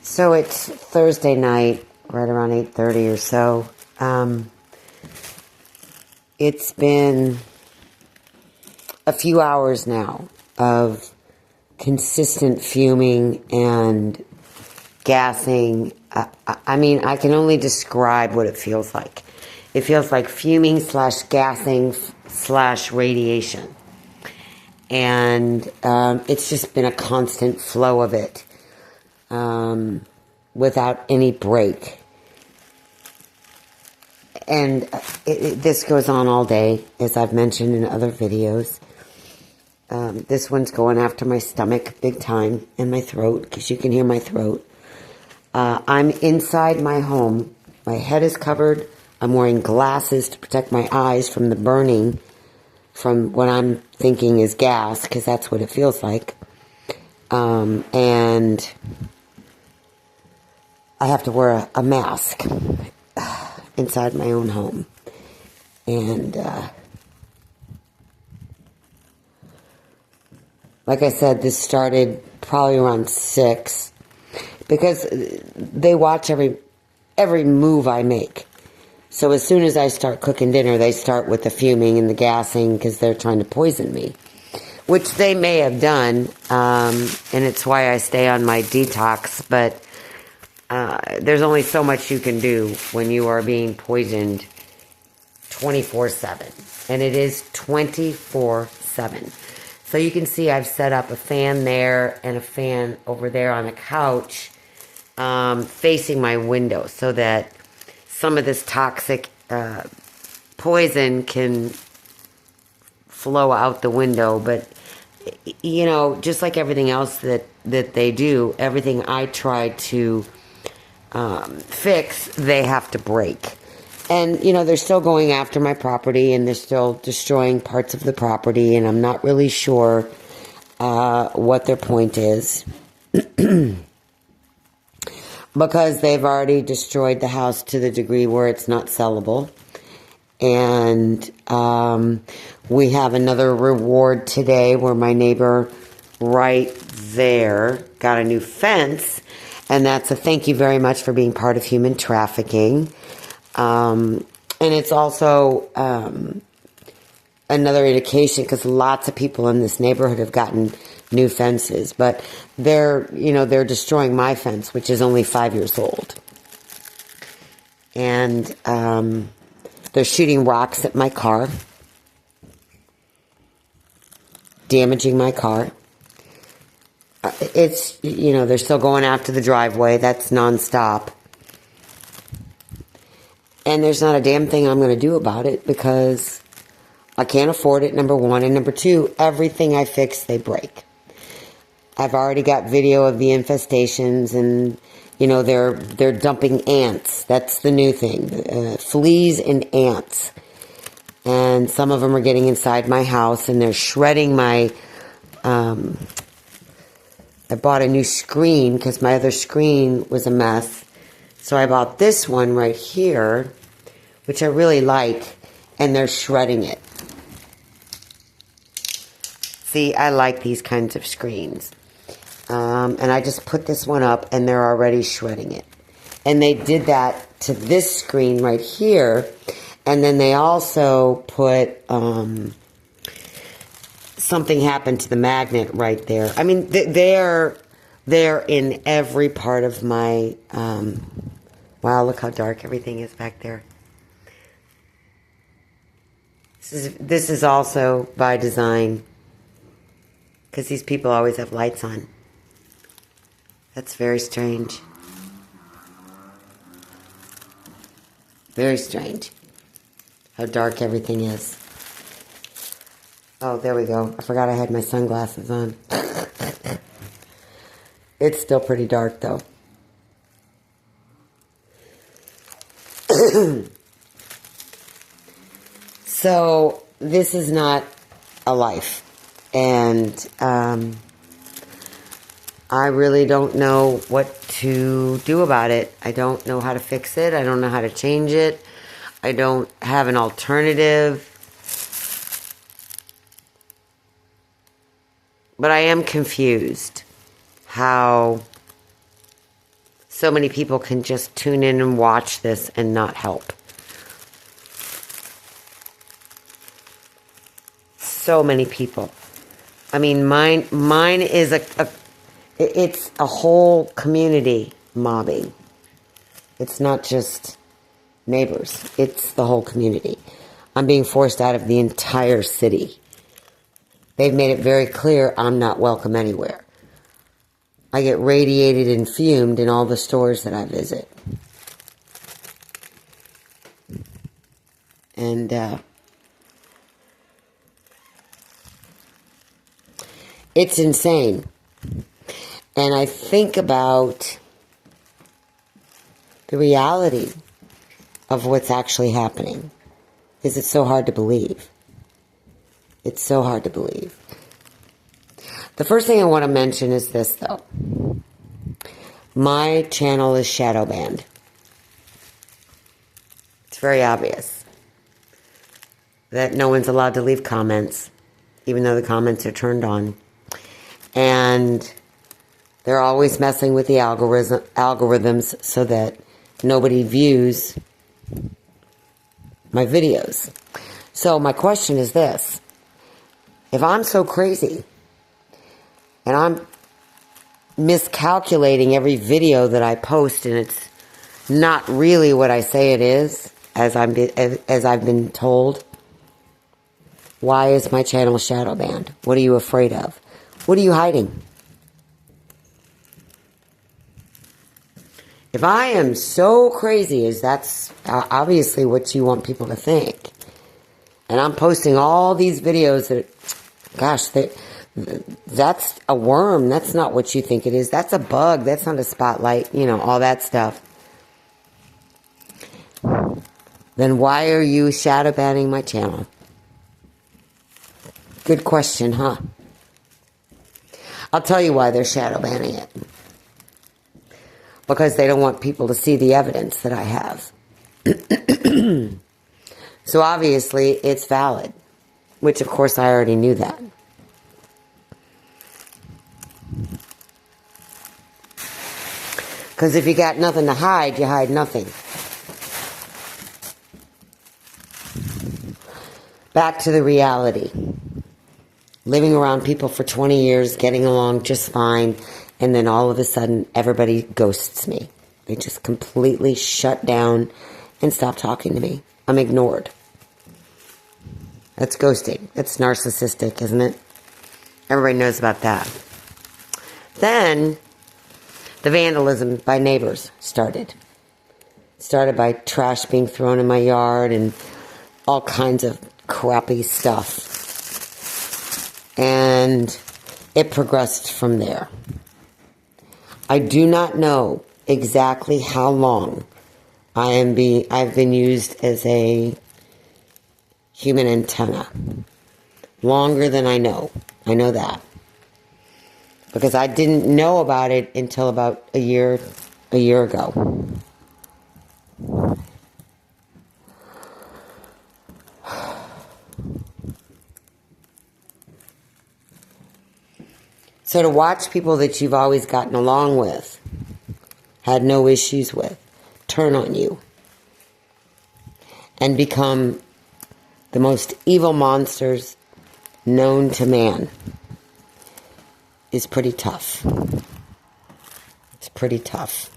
So it's Thursday night, right around 8:30 or so. It's been a few hours now of consistent fuming and gassing. I mean, I can only describe what it feels like. It feels like fuming slash gassing slash radiation. And it's just been a constant flow of it without any break. And this goes on all day, as I've mentioned in other videos. This one's going after my stomach big time and my throat, because you can hear my throat. I'm inside my home. My head is covered. I'm wearing glasses to protect my eyes from the burning from what I'm thinking is gas, because that's what it feels like. And I have to wear a mask inside my own home. And like I said, this started probably around 6, because they watch every move I make. So as soon as I start cooking dinner, they start with the fuming and the gassing, because they're trying to poison me, which they may have done, and it's why I stay on my detox. But there's only so much you can do when you are being poisoned 24/7, and it is 24/7. So you can see I've set up a fan there and a fan over there on the couch, facing my window, so that some of this toxic poison can flow out the window. But, you know, just like everything else that they do, everything I try to fix, they have to break. And, you know, they're still going after my property, and they're still destroying parts of the property, and I'm not really sure what their point is. Because they've already destroyed the house to the degree where it's not sellable. And we have another reward today where my neighbor right there got a new fence. And that's a thank you very much for being part of human trafficking. And it's also another indication, because lots of people in this neighborhood have gotten new fences, but they're destroying my fence, which is only 5 years old. And they're shooting rocks at my car, damaging my car. It's, they're still going after the driveway. That's nonstop. And there's not a damn thing I'm going to do about it, because I can't afford it, number one. And number two, everything I fix, they break. I've already got video of the infestations, and, they're dumping ants. That's the new thing. Fleas and ants. And some of them are getting inside my house, and they're shredding my... I bought a new screen, because my other screen was a mess. So I bought this one right here, which I really like, and they're shredding it. See, I like these kinds of screens. And I just put this one up, and they're already shredding it. And they did that to this screen right here. And then they also put... something happened to the magnet right there. I mean, they're in every part of my... wow, look how dark everything is back there. This is also by design, because these people always have lights on. That's very strange. Very strange how dark everything is. Oh, there we go. I forgot I had my sunglasses on. It's still pretty dark, though. So, this is not a life. And I really don't know what to do about it. I don't know how to fix it. I don't know how to change it. I don't have an alternative. But I am confused how so many people can just tune in and watch this and not help. So many people. I mean, mine is it's a whole community mobbing. It's not just neighbors. It's the whole community. I'm being forced out of the entire city. They've made it very clear I'm not welcome anywhere. I get radiated and fumed in all the stores that I visit. And it's insane. And I think about the reality of what's actually happening. Is it so hard to believe? It's so hard to believe. The first thing I want to mention is this, though. My channel is shadow banned. It's very obvious that no one's allowed to leave comments, even though the comments are turned on. And they're always messing with the algorithms so that nobody views my videos. So my question is this. If I'm so crazy and I'm miscalculating every video that I post and it's not really what I say it is, as I've been told, why is my channel shadow banned? What are you afraid of? What are you hiding? If I am so crazy, as that's obviously what you want people to think, and I'm posting all these videos that, gosh, that's a worm. That's not what you think it is. That's a bug. That's not a spotlight. You know, all that stuff. Then why are you shadow banning my channel? Good question, huh? I'll tell you why they're shadow banning it. Because they don't want people to see the evidence that I have. So obviously it's valid. Which of course I already knew that. Because if you got nothing to hide, you hide nothing. Back to the reality. Living around people for 20 years, getting along just fine, and then all of a sudden everybody ghosts me. They just completely shut down and stop talking to me. I'm ignored. That's ghosting. That's narcissistic, isn't it? Everybody knows about that. Then the vandalism by neighbors started. Started by trash being thrown in my yard and all kinds of crappy stuff. And it progressed from there. I do not know exactly how long I've been used as a human antenna. Longer than I know. I know that. Because I didn't know about it until about a year ago. So to watch people that you've always gotten along with, had no issues with, turn on you and become the most evil monsters known to man is pretty tough. It's pretty tough.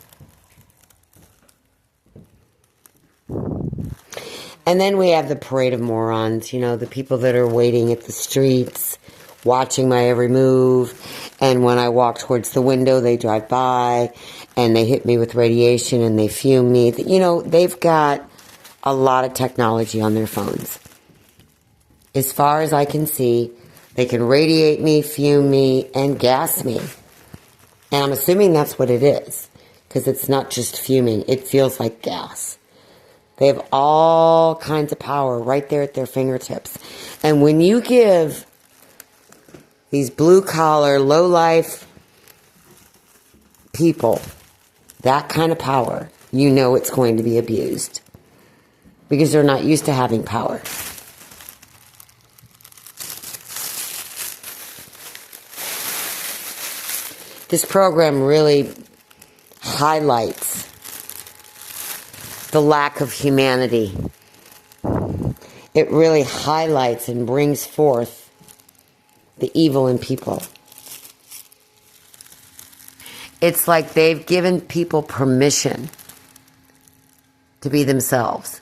And then we have the parade of morons, you know, the people that are waiting at the streets, watching my every move, and when I walk towards the window, they drive by, and they hit me with radiation, and they fume me. You know, they've got a lot of technology on their phones. As far as I can see, they can radiate me, fume me, and gas me. And I'm assuming that's what it is, because it's not just fuming. It feels like gas. They have all kinds of power right there at their fingertips. And when you give these blue-collar, low-life people that kind of power, you know it's going to be abused. Because they're not used to having power. This program really highlights the lack of humanity. It really highlights and brings forth the evil in people. It's like they've given people permission to be themselves.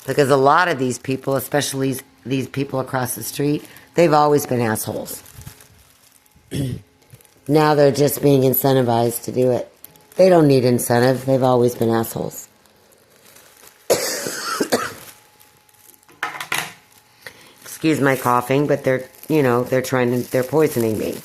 Because a lot of these people, especially these people across the street, they've always been assholes. Now they're just being incentivized to do it. They don't need incentive. They've always been assholes. Excuse my coughing, but they're poisoning me.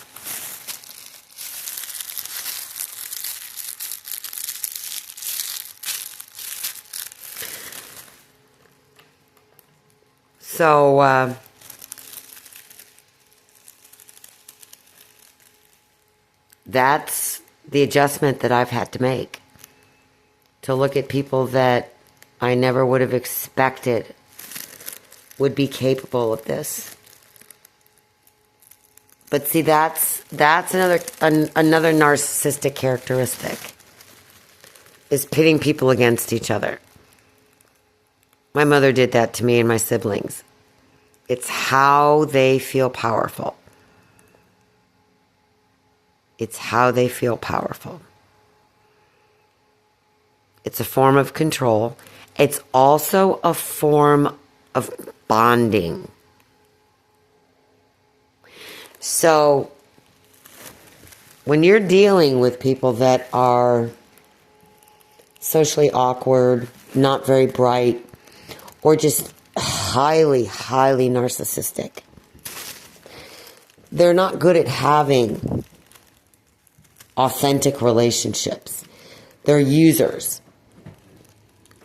So, that's the adjustment that I've had to make. To look at people that I never would have expected would be capable of this. But see, that's another narcissistic characteristic, is pitting people against each other. My mother did that to me and my siblings. It's how they feel powerful. It's how they feel powerful. It's a form of control. It's also a form of bonding. So, when you're dealing with people that are socially awkward, not very bright, or just highly, highly narcissistic, they're not good at having authentic relationships. They're users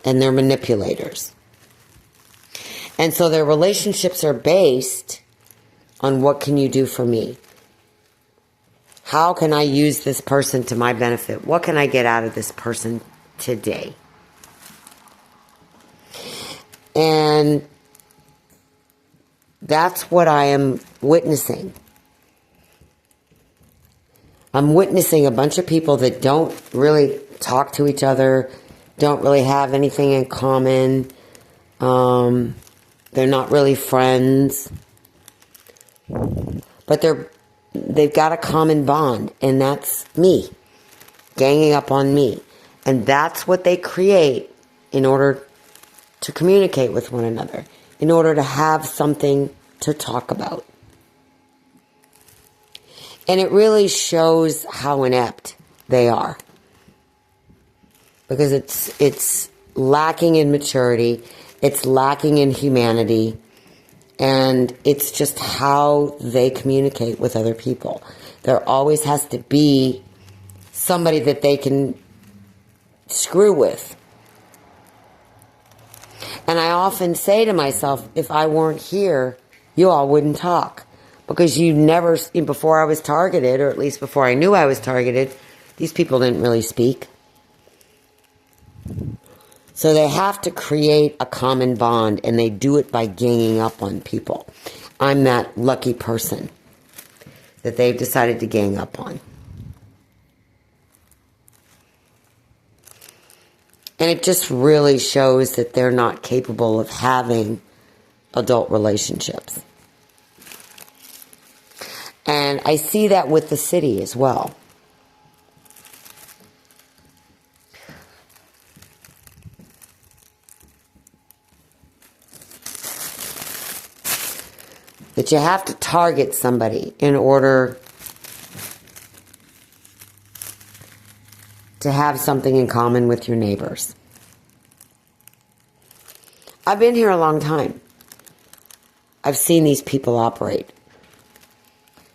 and they're manipulators. And so their relationships are based on, what can you do for me? How can I use this person to my benefit? What can I get out of this person today? And that's what I am witnessing. I'm witnessing a bunch of people that don't really talk to each other, don't really have anything in common. They're not really friends. But they've got a common bond, and that's me, ganging up on me. And that's what they create in order to communicate with one another, in order to have something to talk about. And it really shows how inept they are. Because it's lacking in maturity, it's lacking in humanity, and it's just how they communicate with other people. There always has to be somebody that they can screw with. And I often say to myself, if I weren't here, you all wouldn't talk. Because you never, before I was targeted, or at least before I knew I was targeted, these people didn't really speak. So they have to create a common bond, and they do it by ganging up on people. I'm that lucky person that they've decided to gang up on. And it just really shows that they're not capable of having adult relationships. And I see that with the city as well. That you have to target somebody in order to have something in common with your neighbors. I've been here a long time. I've seen these people operate.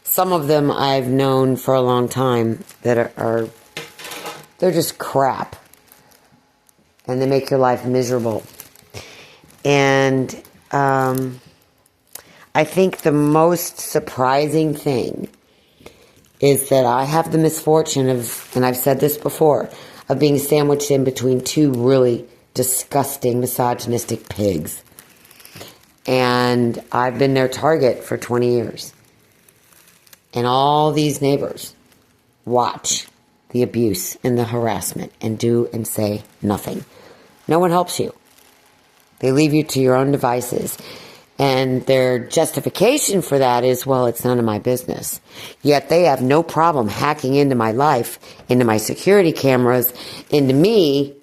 Some of them I've known for a long time that they're just crap. And they make your life miserable. And I think the most surprising thing is that I have the misfortune of, and I've said this before, of being sandwiched in between two really disgusting, misogynistic pigs. And I've been their target for 20 years. And all these neighbors watch the abuse and the harassment and do and say nothing. No one helps you. They leave you to your own devices. And their justification for that is, well, it's none of my business. Yet they have no problem hacking into my life, into my security cameras, into me,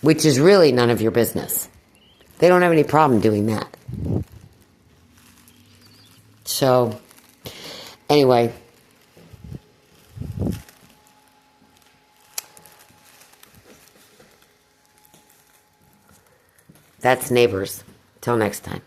which is really none of your business. They don't have any problem doing that. So, anyway. That's Neighbors. Till next time.